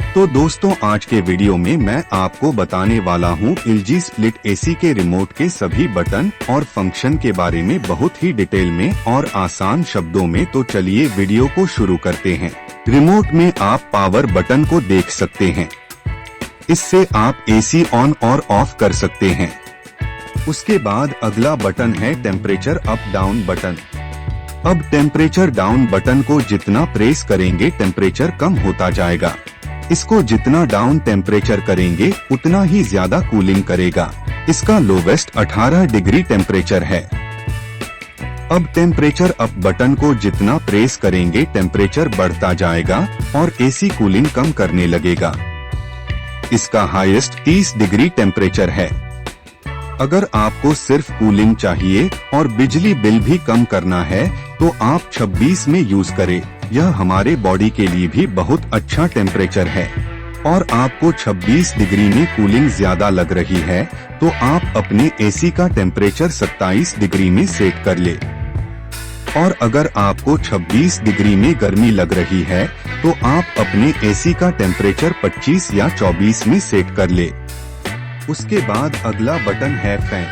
तो दोस्तों आज के वीडियो में मैं आपको बताने वाला हूँ LG स्प्लिट एसी के रिमोट के सभी बटन और फंक्शन के बारे में बहुत ही डिटेल में और आसान शब्दों में। तो चलिए वीडियो को शुरू करते हैं। रिमोट में आप पावर बटन को देख सकते हैं। इससे आप एसी ऑन और ऑफ कर सकते हैं। उसके बाद अगला बटन है टेम्परेचर अप डाउन बटन। अब टेम्परेचर डाउन बटन को जितना प्रेस करेंगे टेम्परेचर कम होता जाएगा। इसको जितना डाउन टेम्परेचर करेंगे उतना ही ज्यादा कूलिंग करेगा। इसका लोवेस्ट 18 डिग्री टेम्परेचर है। अब टेम्परेचर अप बटन को जितना प्रेस करेंगे टेम्परेचर बढ़ता जाएगा और एसी कूलिंग कम करने लगेगा। इसका हाईएस्ट 30 डिग्री टेम्परेचर है। अगर आपको सिर्फ कूलिंग चाहिए और बिजली बिल भी कम करना है तो आप 26 में यूज करें। यह हमारे बॉडी के लिए भी बहुत अच्छा टेम्परेचर है। और आपको 26 डिग्री में कूलिंग ज्यादा लग रही है तो आप अपने एसी का टेम्परेचर 27 डिग्री में सेट कर ले। और अगर आपको 26 डिग्री में गर्मी लग रही है तो आप अपने एसी का टेम्परेचर 25 या 24 में सेट कर ले। उसके बाद अगला बटन है फैन।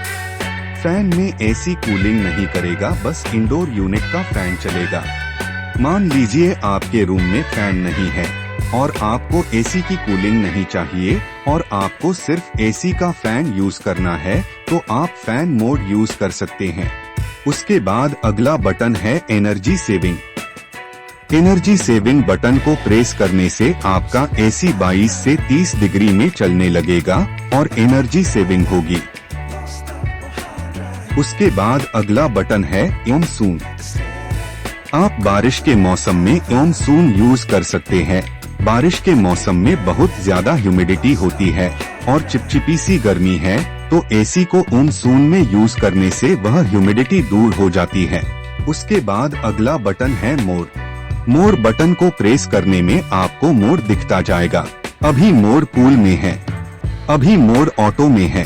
फैन में एसी कूलिंग नहीं करेगा, बस इंडोर यूनिट का फैन चलेगा। मान लीजिए आपके रूम में फैन नहीं है और आपको एसी की कूलिंग नहीं चाहिए और आपको सिर्फ एसी का फैन यूज करना है तो आप फैन मोड यूज कर सकते हैं। उसके बाद अगला बटन है energy saving. Energy saving button को प्रेस करने से आपका एसी 22 से 30 डिग्री में चलने लगेगा और एनर्जी सेविंग होगी। उसके बाद अगला बटन है मानसून। आप बारिश के मौसम में मानसून यूज कर सकते हैं। बारिश के मौसम में बहुत ज्यादा ह्यूमिडिटी होती है और चिपचिपी सी गर्मी है तो एसी को मानसून में यूज करने से वह ह्यूमिडिटी दूर हो जाती है। उसके बाद अगला बटन है मोड। मोड बटन को प्रेस करने में आपको मोड दिखता जाएगा। अभी मोड कूल में है, अभी मोड ऑटो में है।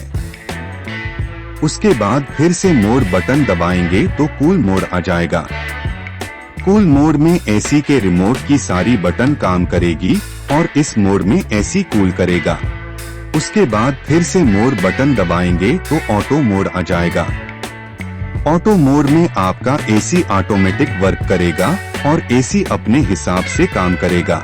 उसके बाद फिर से मोड बटन दबाएंगे तो कूल मोड आ जाएगा। कूल मोड में एसी के रिमोट की सारी बटन काम करेगी और इस मोड में एसी कूल करेगा। उसके बाद फिर से मोड बटन दबाएंगे तो ऑटो मोड आ जाएगा। ऑटो मोड में आपका एसी ऑटोमेटिक वर्क करेगा और एसी अपने हिसाब से काम करेगा।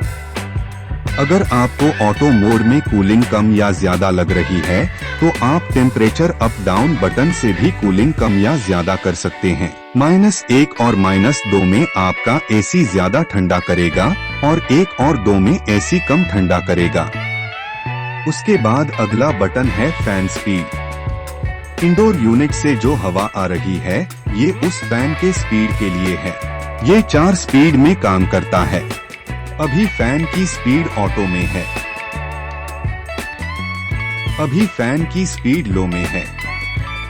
अगर आपको ऑटो मोड में कूलिंग कम या ज्यादा लग रही है तो आप टेम्परेचर अप डाउन बटन से भी कूलिंग कम या ज्यादा कर सकते हैं। -1 और -2 में आपका एसी ज्यादा ठंडा करेगा और 1 और 2 में एसी कम ठंडा करेगा। उसके बाद अगला बटन है फैन स्पीड। इंडोर यूनिट से जो हवा आ रही है ये उस फैन के स्पीड के लिए है। ये 4 स्पीड में काम करता है। अभी फैन की स्पीड ऑटो में है, अभी फैन की स्पीड लो में है,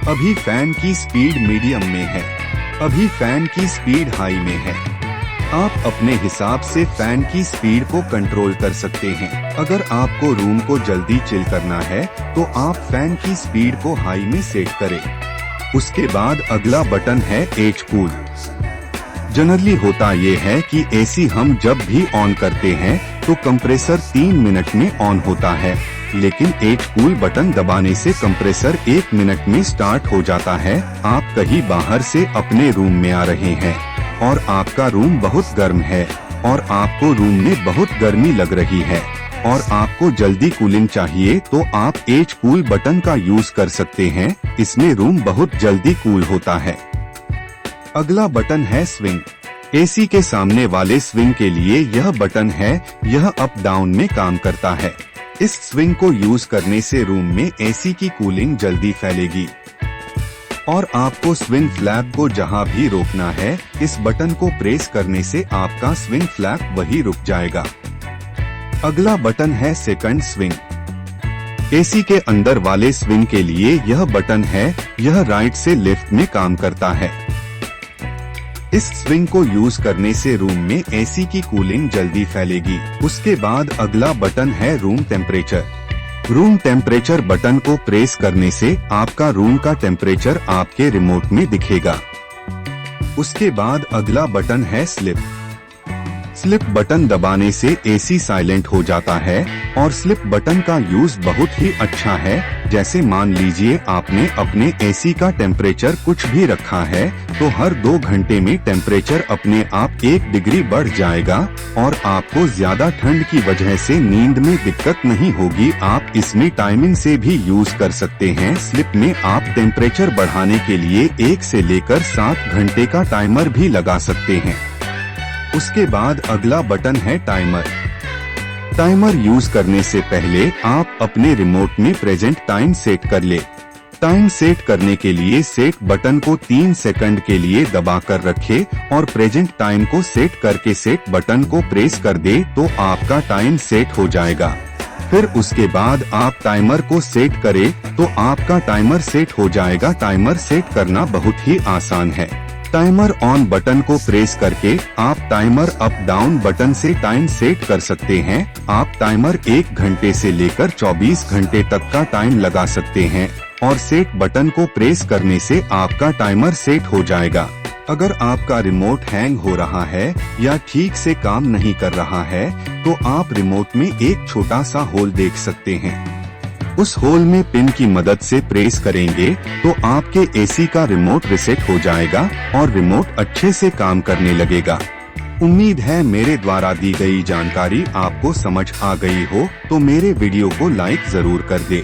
अभी फैन की स्पीड मीडियम में है, अभी फैन की स्पीड हाई में है। आप अपने हिसाब से फैन की स्पीड को कंट्रोल कर सकते हैं। अगर आपको रूम को जल्दी चिल करना है तो आप फैन की स्पीड को हाई में सेट करें। उसके बाद अगला बटन है एज कूल। जनरली होता ये है कि एसी हम जब भी ऑन करते हैं तो कंप्रेसर 3 मिनट में ऑन होता है, लेकिन एज कूल बटन दबाने से कंप्रेसर 1 मिनट में स्टार्ट हो जाता है। आप कहीं बाहर से अपने रूम में आ रहे हैं और आपका रूम बहुत गर्म है और आपको रूम में बहुत गर्मी लग रही है और आपको जल्दी कूलिंग चाहिए तो आप एज कूल बटन का यूज कर सकते हैं। इसमें रूम बहुत जल्दी कूल होता है। अगला बटन है स्विंग। एसी के सामने वाले स्विंग के लिए यह बटन है, यह अप डाउन में काम करता है। इस स्विंग को यूज करने से रूम में एसी की कूलिंग जल्दी फैलेगी और आपको स्विंग फ्लैप को जहां भी रोकना है इस बटन को प्रेस करने से आपका स्विंग फ्लैप वही रुक जाएगा। अगला बटन है सेकंड स्विंग। एसी के अंदर वाले स्विंग के लिए यह बटन है, यह राइट से लेफ्ट में काम करता है। इस स्विंग को यूज करने से रूम में एसी की कूलिंग जल्दी फैलेगी। उसके बाद अगला बटन है room temperature. Room temperature button को प्रेस करने से आपका रूम का टेम्परेचर आपके रिमोट में दिखेगा। उसके बाद अगला बटन है स्लिप। स्लिप बटन दबाने से एसी साइलेंट हो जाता है और स्लिप बटन का यूज बहुत ही अच्छा है। जैसे मान लीजिए आपने अपने एसी का टेम्परेचर कुछ भी रखा है तो हर 2 घंटे में टेम्परेचर अपने आप 1 डिग्री बढ़ जाएगा और आपको ज्यादा ठंड की वजह से नींद में दिक्कत नहीं होगी। आप इसमें टाइमिंग से भी यूज कर सकते हैं। स्लिप में आप टेम्परेचर बढ़ाने के लिए 1 से लेकर 7 घंटे का टाइमर भी लगा सकते हैं। उसके बाद अगला बटन है टाइमर। टाइमर यूज करने से पहले आप अपने रिमोट में प्रेजेंट टाइम सेट कर ले। टाइम सेट करने के लिए सेट बटन को 3 सेकंड के लिए दबा कर रखे और प्रेजेंट टाइम को सेट करके सेट बटन को प्रेस कर दे तो आपका टाइम सेट हो जाएगा। फिर उसके बाद आप टाइमर को सेट करें तो आपका टाइमर सेट हो जाएगा। टाइमर सेट करना बहुत ही आसान है। टाइमर ऑन बटन को प्रेस करके आप टाइमर अप डाउन बटन से टाइम सेट कर सकते हैं। आप टाइमर 1 घंटे से लेकर 24 घंटे तक का टाइम लगा सकते हैं और सेट बटन को प्रेस करने से आपका टाइमर सेट हो जाएगा। अगर आपका रिमोट हैंग हो रहा है या ठीक से काम नहीं कर रहा है तो आप रिमोट में एक छोटा सा होल देख सकते हैं। उस होल में पिन की मदद से प्रेस करेंगे तो आपके एसी का रिमोट रिसेट हो जाएगा और रिमोट अच्छे से काम करने लगेगा। उम्मीद है मेरे द्वारा दी गई जानकारी आपको समझ आ गई हो तो मेरे वीडियो को लाइक जरूर कर दे।